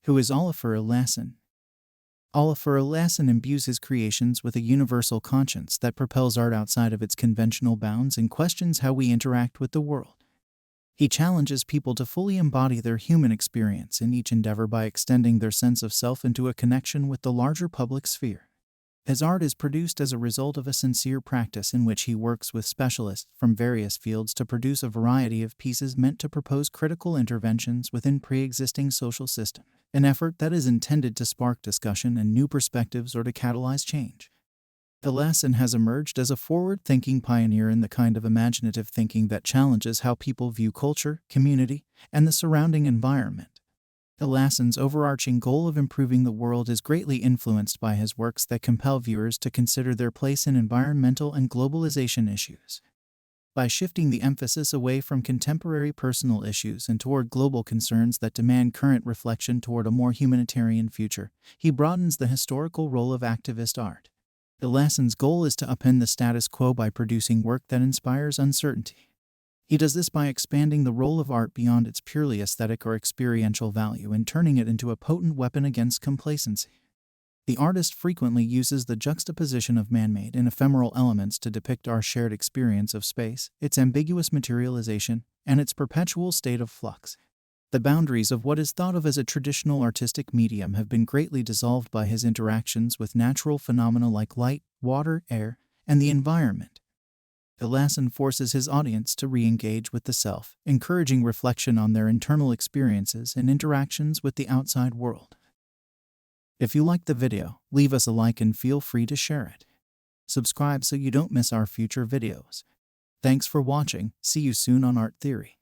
Who is Olafur Eliasson? Olafur Eliasson imbues his creations with a universal conscience that propels art outside of its conventional bounds and questions how we interact with the world. He challenges people to fully embody their human experience in each endeavor by extending their sense of self into a connection with the larger public sphere. His art is produced as a result of a sincere practice in which he works with specialists from various fields to produce a variety of pieces meant to propose critical interventions within pre-existing social systems, an effort that is intended to spark discussion and new perspectives or to catalyze change. Eliasson has emerged as a forward-thinking pioneer in the kind of imaginative thinking that challenges how people view culture, community, and the surrounding environment. Eliasson's overarching goal of improving the world is greatly influenced by his works that compel viewers to consider their place in environmental and globalization issues. By shifting the emphasis away from contemporary personal issues and toward global concerns that demand current reflection toward a more humanitarian future, he broadens the historical role of activist art. Eliasson's goal is to upend the status quo by producing work that inspires uncertainty. He does this by expanding the role of art beyond its purely aesthetic or experiential value and turning it into a potent weapon against complacency. The artist frequently uses the juxtaposition of man-made and ephemeral elements to depict our shared experience of space, its ambiguous materialization, and its perpetual state of flux. The boundaries of what is thought of as a traditional artistic medium have been greatly dissolved by his interactions with natural phenomena like light, water, air, and the environment. Eliasson forces his audience to re-engage with the self, encouraging reflection on their internal experiences and interactions with the outside world. If you liked the video, leave us a like and feel free to share it. Subscribe so you don't miss our future videos. Thanks for watching. See you soon on Art Theory.